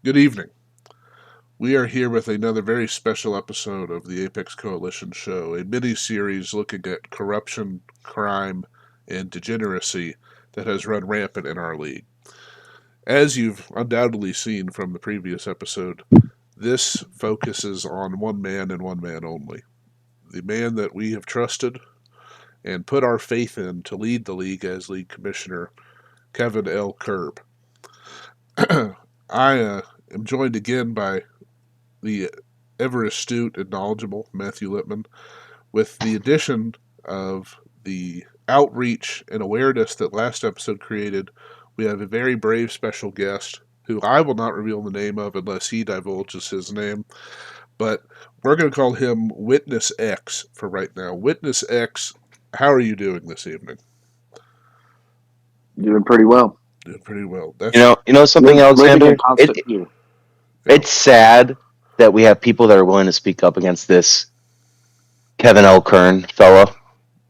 Good evening. We are here with another very special episode of the Apex Coalition show, a mini series looking at corruption, crime, and degeneracy that has run rampant in our league. As you've undoubtedly seen from the previous episode, this focuses on one man and one man only. The man that we have trusted and put our faith in to lead the league as league commissioner, Kevin L. Curb. I am joined again by the ever astute and knowledgeable Matthew Lippman, with the addition of the outreach and awareness that last episode created. We have a very brave special guest who I will not reveal the name of unless he divulges his name, but we're going to call him Witness X for right now. Witness X, how are you doing this evening? Doing pretty well. Doing pretty well. You know something, Living in Alexander. constant fear. It's sad that we have people that are willing to speak up against this Kevin L. Curn fella,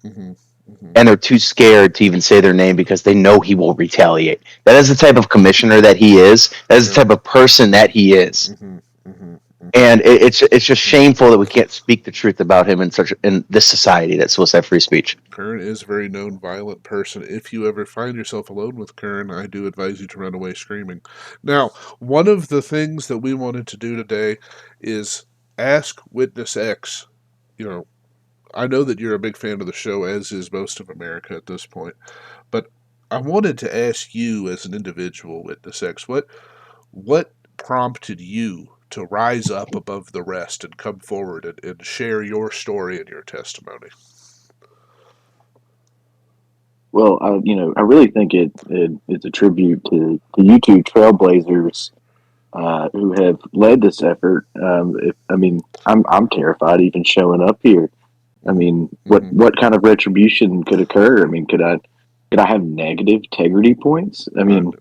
Mm-hmm. Mm-hmm. and they're too scared to even say their name because they know he will retaliate. That is the type of commissioner that he is. That is the type of person that he is. Mm-hmm. Mm-hmm. And it's just shameful that we can't speak the truth about him in this society that's supposed to have free speech. Curn is a very known violent person. If you ever find yourself alone with Curn, I do advise you to run away screaming. Now, one of the things that we wanted to do today is ask Witness X. You know, I know that you're a big fan of the show, as is most of America at this point, but I wanted to ask you as an individual, Witness X, what prompted you to rise up above the rest and come forward and share your story and your testimony? Well, I really think it's a tribute to the YouTube trailblazers who have led this effort. I'm terrified even showing up here. I mean, Mm-hmm. what kind of retribution could occur? I mean, could I have negative integrity points? I mean,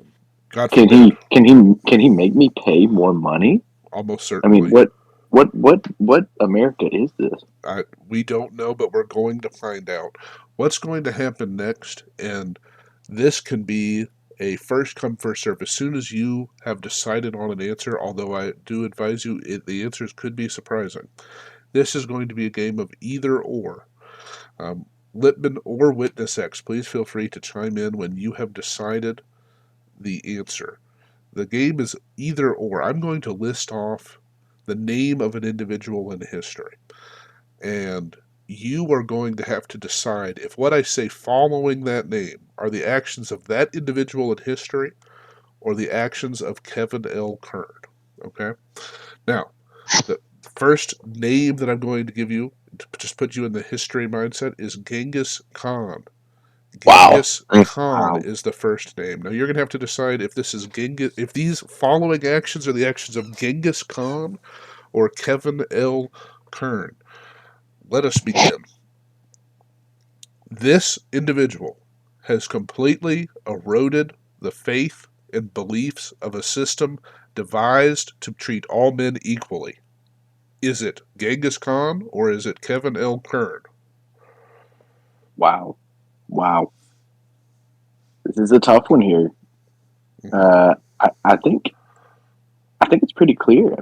God can forbid. he make me pay more money? Almost I mean, certainly. what America is this? We don't know, but we're going to find out what's going to happen next. And this can be a first come, first serve. As soon as you have decided on an answer, although I do advise you, the answers could be surprising. This is going to be a game of either or. Um, Lippman or Witness X, please feel free to chime in when you have decided the answer. The game is either or. I'm going to list off the name of an individual in history. And you are going to have to decide if what I say following that name are the actions of that individual in history or the actions of Kevin L. Curn. Okay? Now, the first name that I'm going to give you to just put you in the history mindset is Genghis Khan. Wow. Genghis Khan Wow. is the first name. Now you're going to have to decide if this is if these following actions are the actions of Genghis Khan or Kevin L. Curn. Let us begin. This individual has completely eroded the faith and beliefs of a system devised to treat all men equally. Is it Genghis Khan or is it Kevin L. Curn? Wow. Wow. This is a tough one here. Mhm. I think it's pretty clear.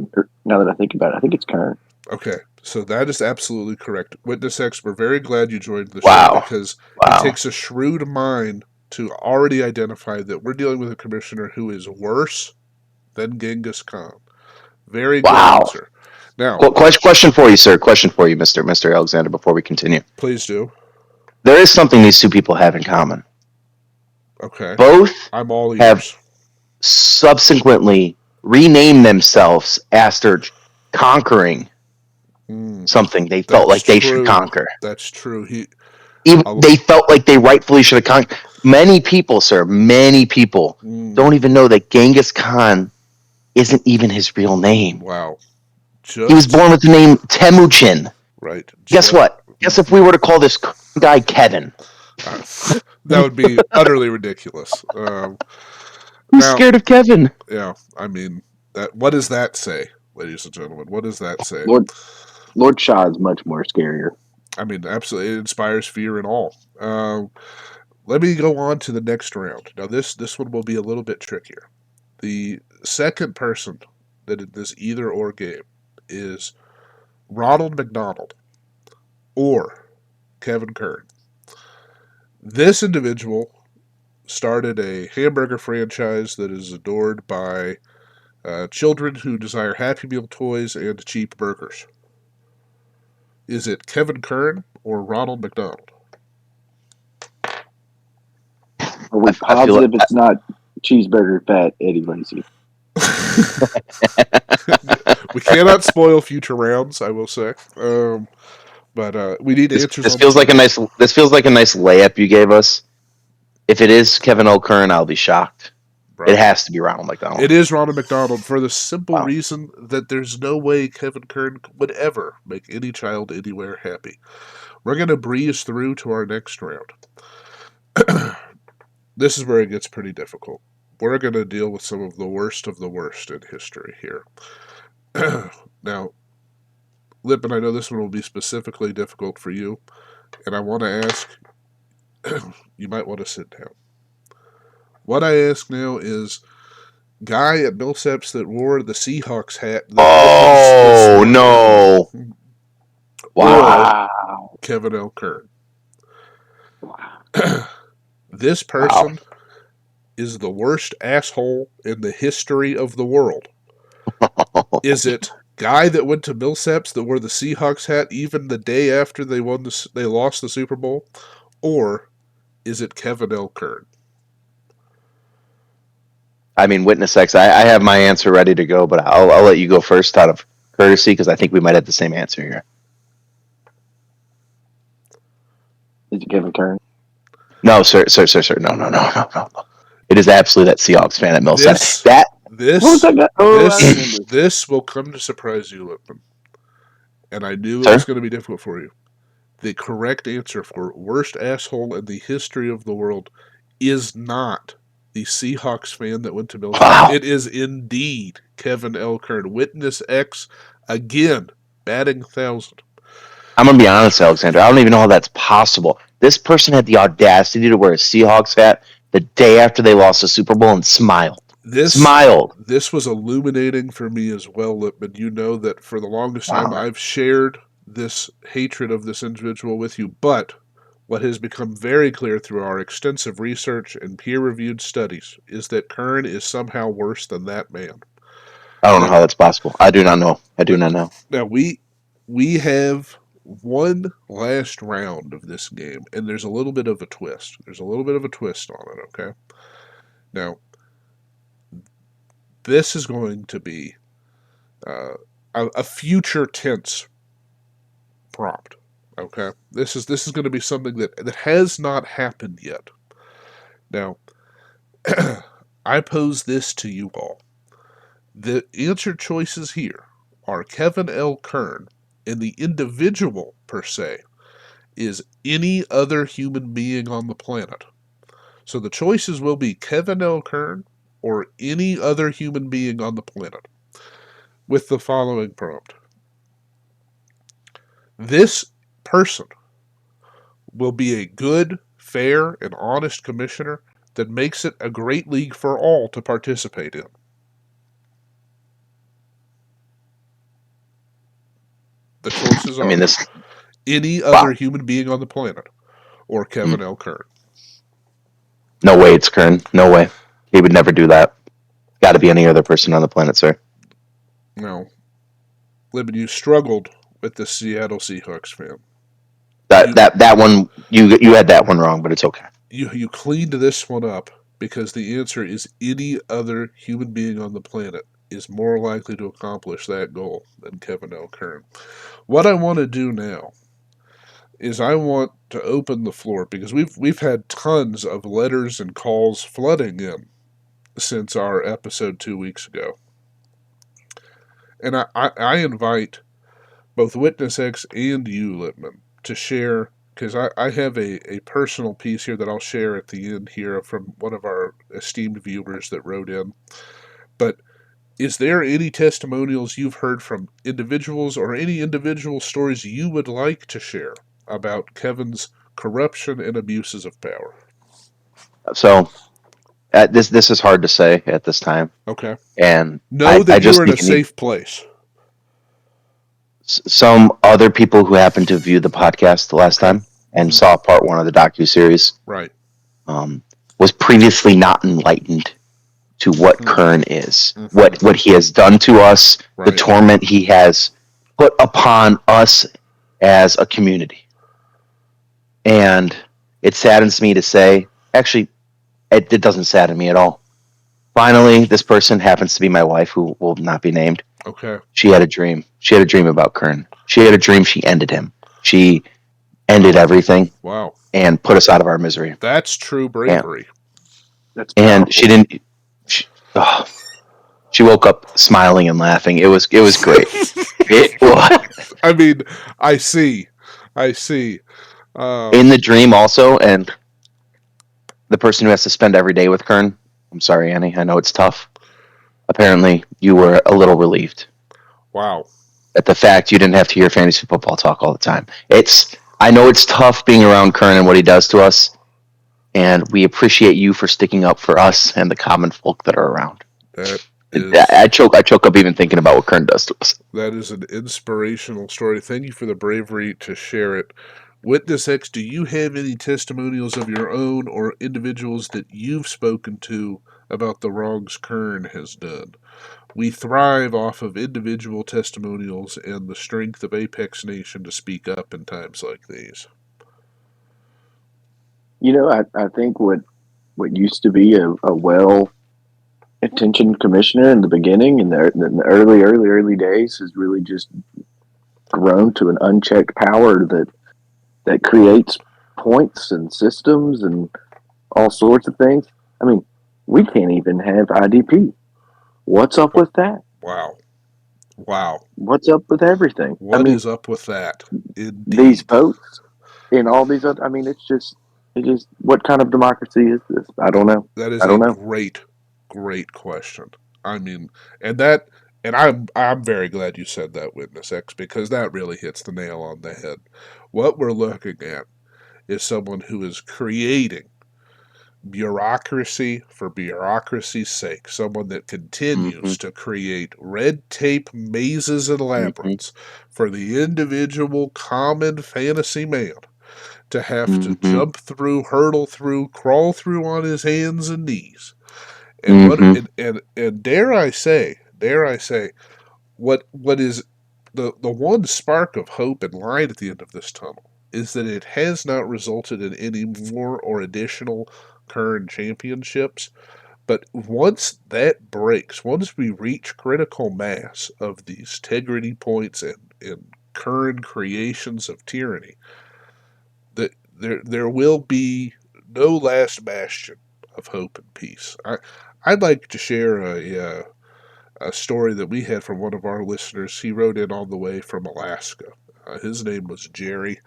Now that I think about it, I think it's Curn. Okay, so that is absolutely correct. Witness X, we're very glad you joined the show Wow. because it Wow. takes a shrewd mind to already identify that we're dealing with a commissioner who is worse than Genghis Khan. Very good Wow. answer. Now, Question for you, sir. Question for you, Mr. Alexander, before we continue. please do. There is something these two people have in common. Okay, Both I'm all have ears. subsequently renamed themselves after conquering Mm, something they felt that's like they should true. conquer. That's true. Even I'll, they felt like they rightfully should have conquered. Many people, sir, many people mm, don't even know that Genghis Khan isn't even his real name. wow. He was Just born with the name Temuchin. right. Guess what? Guess if we were to call this guy Kevin, Uh, that would be utterly ridiculous. who's Now, scared of Kevin? yeah, I mean, what does that say, ladies and gentlemen? What does that say? Lord Lord Shaw is much more scarier. I mean, absolutely, it inspires fear and all. Let me go on to the next round. Now, this one will be a little bit trickier. The second person that in this either or game is Ronald McDonald or Kevin Curn. This individual started a hamburger franchise that is adored by children who desire Happy Meal toys and cheap burgers. Is it Kevin Curn or Ronald McDonald? Are we I feel positive it's not cheeseburger fat Eddie Lacy? We cannot spoil future rounds, I will say. But we need this answers this on the feels like a table. nice layup you gave us. If it is Kevin O'Kern, I'll be shocked. It Right. has to be Ronald It McDonald. is Ronald McDonald for the simple Wow. reason that there's no way Kevin Kern would ever make any child anywhere happy. We're going to breeze through to our next round. This is where it gets pretty difficult. We're going to deal with some of the worst in history here. Now, Lippin, I know this one will be specifically difficult for you, and I want to ask you might want to sit down. What I ask now is guy at Millsaps that wore the Seahawks hat that was Oh sworn no! in, or Wow! Wow. Kevin L. Curn. Wow. This Wow! person is the worst asshole in the history of the world. Is it guy that went to Millsaps that wore the Seahawks hat even the day after they lost the Super Bowl, or is it Kevin L. Curn? I mean, witness X. I have my answer ready to go, but I'll let you go first out of courtesy because I think we might have the same answer here. Is it Kevin Curn? No, sir. No. It is absolutely that Seahawks fan at Millsap. This That What was this that guy? Oh, I this remember. this will come to surprise you, Lipman. And I knew it was sir. going to be difficult for you. The correct answer for worst asshole in the history of the world is not the Seahawks fan that went to Millsaps. Wow. It is indeed Kevin L. Kern. Witness X again, batting 1,000. I'm gonna be honest, Alexander. I don't even know how that's possible. This person had the audacity to wear a Seahawks hat the day after they lost the Super Bowl and smiled. This Smiled. this was illuminating for me as well, Lipman. You know that for the longest time Wow. I've shared this hatred of this individual with you, but what has become very clear through our extensive research and peer reviewed studies is that Kern is somehow worse than that man. I don't know Now, how that's possible. I do not know. I do not know. now we have one last round of this game, and there's a little bit of a twist. There's a little bit of a twist on it, okay? Now, this is going to be uh, a future tense prompt. Okay, this is going to be something that has not happened yet. Now, I pose this to you all. The answer choices here are Kevin L. Kern, and the individual per se is any other human being on the planet. So the choices will be Kevin L. Kern or any other human being on the planet. With the following prompt: this person will be a good, fair, and honest commissioner that makes it a great league for all to participate in. The choices I mean, are this. any Wow. other human being on the planet or Mm. Kevin L. Kern. No way, it's Kern. No way. He would never do that. Got to be any other person on the planet, sir. Now, Libby, you struggled with the Seattle Seahawks fan. That You that that one you had that one wrong, but it's okay. you cleaned this one up because the answer is any other human being on the planet is more likely to accomplish that goal than Kevin L. Kern. What I want to do now is I want to open the floor because we've had tons of letters and calls flooding in since our episode 2 weeks ago. And I invite both Witness X and you, Littman, to share, because I have a personal piece here that I'll share at the end here from one of our esteemed viewers that wrote in. But is there any testimonials you've heard from individuals or any individual stories you would like to share about Kevin's corruption and abuses of power? So this is hard to say at this time, Okay. and Know I that you just are in a think you need safe place. some other people who happened to view the podcast the last Okay. time and Hmm. saw part one of the docu series Right. um, was previously not enlightened to what Hmm. Curn is, Hmm. what he has done to us, the Right. torment he has put upon us as a community. And it saddens me to say, actually, it doesn't sadden me at all. Finally, this person happens to be my wife, who will not be named. Okay. She had a dream. She had a dream about Curn. She had a dream she ended him. She ended Wow. everything Wow. and put us out of our misery. That's true And, bravery. That's and she powerful. didn't. She, oh, she woke up smiling and laughing. It was great. It was I mean, I see. I see. Um, in the dream also, and the person who has to spend every day with Kern. I'm sorry, Annie. I know it's tough. Apparently, you were a little relieved wow. at the fact you didn't have to hear fantasy football talk all the time. I know it's tough being around Kern and what he does to us, and we appreciate you for sticking up for us and the common folk that are around. That I is choke up even thinking about what Kern does to us. that is an inspirational story. Thank you for the bravery to share it. Witness X, do you have any testimonials of your own or individuals that you've spoken to about the wrongs Kern has done? We thrive off of individual testimonials and the strength of Apex Nation to speak up in times like these. I think what used to be a well intentioned commissioner in the beginning, in the early days, has really just grown to an unchecked power that creates points and systems and all sorts of things. I mean, we can't even have IDP. What's up with that? Wow. Wow. What's up with everything? I What mean, is up with that? these Indeed. votes and all these other. I mean, it just what kind of democracy is this? I don't know. That is I a don't know. great question. I mean, and that, and I'm very glad you said that, Witness X, because that really hits the nail on the head. What we're looking at is someone who is creating bureaucracy for bureaucracy's sake, someone that Mm-hmm, continues to create red tape mazes and mm-hmm, labyrinths for the individual common fantasy man to have to mm-hmm, jump through, hurdle through, crawl through on his hands and knees. And what mm-hmm. and dare I say, what is the one spark of hope and light at the end of this tunnel is that it has not resulted in any more or additional current championships. But once that breaks, once we reach critical mass of these integrity points and current creations of tyranny, that there will be no last bastion of hope and peace. I'd like to share a story that we had from one of our listeners. He wrote in all the way from Alaska. His name was Jerry,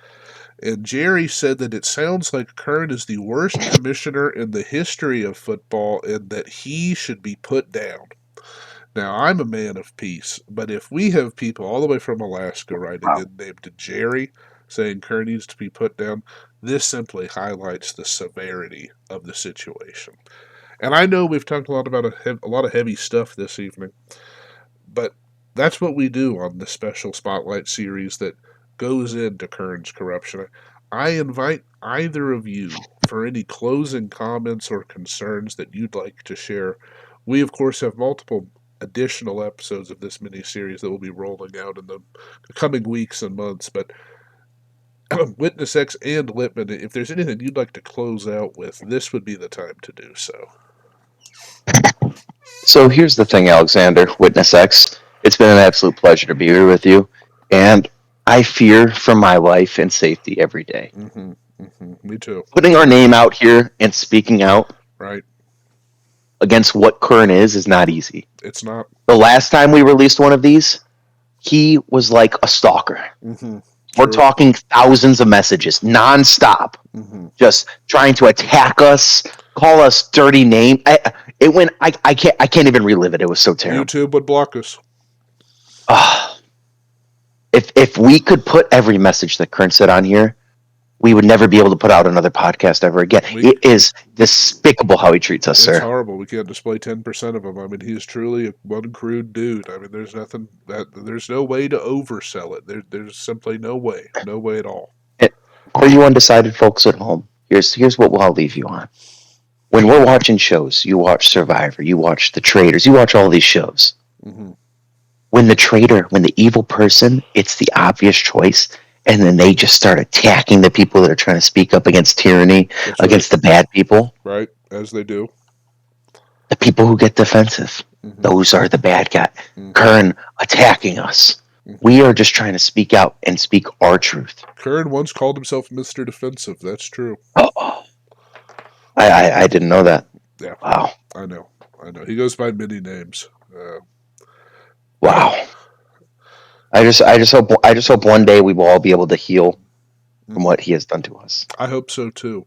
and Jerry said that it sounds like Curn is the worst commissioner in the history of football, and that he should be put down. Now, I'm a man of peace, but if we have people all the way from Alaska writing Wow. in named Jerry saying Kerr needs to be put down, this simply highlights the severity of the situation. And I know we've talked a lot about a lot of heavy stuff this evening, but that's what we do on this special spotlight series that goes into Kern's corruption. I invite either of you for any closing comments or concerns that you'd like to share. We, of course, have multiple additional episodes of this mini series that will be rolling out in the coming weeks and months. But Witness X and Lippman, if there's anything you'd like to close out with, this would be the time to do so. So here's the thing, Alexander, Witness X. It's been an absolute pleasure to be here with you, and I fear for my life and safety every day. Mm-hmm. Mm-hmm. Me too. Putting our name out here and speaking out Right. against what Curran is not easy. It's not. The last time we released one of these, he was like a stalker. Mm-hmm. We're True. talking thousands of messages nonstop, Mm-hmm. just trying to attack us, call us dirty name. I can't even relive it. It was so terrible. YouTube would block us. If we could put every message that Kern said on here, we would never be able to put out another podcast ever again. We It is despicable how he treats us, It's sir. horrible. We can't display 10% of him. I mean, he's truly one crude dude. I mean, there's nothing that there's no way to oversell it. There's simply no way at all. For you undecided folks at home, here's what I'll leave you on. When we're watching shows, you watch Survivor, you watch The Traitors, you watch all these shows. Hmm. When the traitor, when the evil person, it's the obvious choice, and then they just start attacking the people that are trying to speak up against tyranny, That's right, against the bad people, right? As they do. the people who get defensive. Hmm. Those are the bad guys. Hmm. Curn attacking us. Hmm. We are just trying to speak out and speak our truth. Curn once called himself Mr. Defensive. That's true. Oh, I didn't know that. Yeah, Wow. I know. I know. He goes by many names. Wow. I just hope one day we will all be able to heal from Mhm. what he has done to us. I hope so too.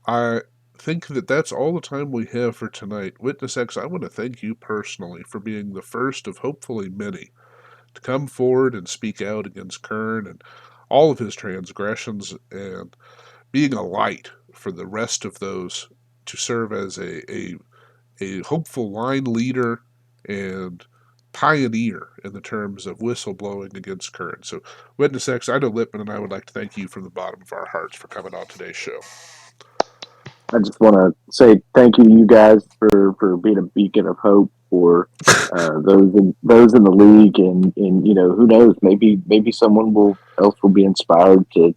I think that that's all the time we have for tonight. Witness X, I want to thank you personally for being the first of hopefully many to come forward and speak out against Curn and all of his transgressions and being a light for the rest of those to serve as a hopeful line leader and pioneer in the terms of whistleblowing against Curn. So, Witness X, I know Lippman and I would like to thank you from the bottom of our hearts for coming on today's show. I just want to say thank you to you guys for being a beacon of hope for those in the league, and who knows, maybe someone else will be inspired to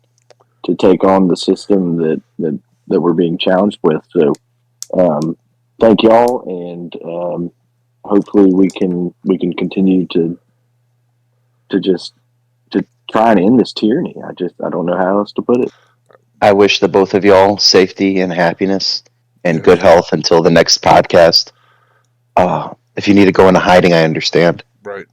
take on the system that we're being challenged with. So thank y'all, and hopefully we can continue to just to try and end this tyranny. I don't know how else to put it. I wish the both of y'all safety and happiness and good Yes, health until the next podcast. If you need to go into hiding, I understand. right.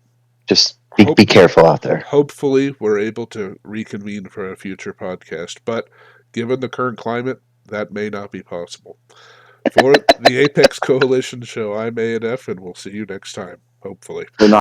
Just be Hope careful out there. Hopefully we're able to reconvene for a future podcast, but given the current climate, that may not be possible. For the Apex Coalition show, I'm A and F, and we'll see you next time, hopefully. They're not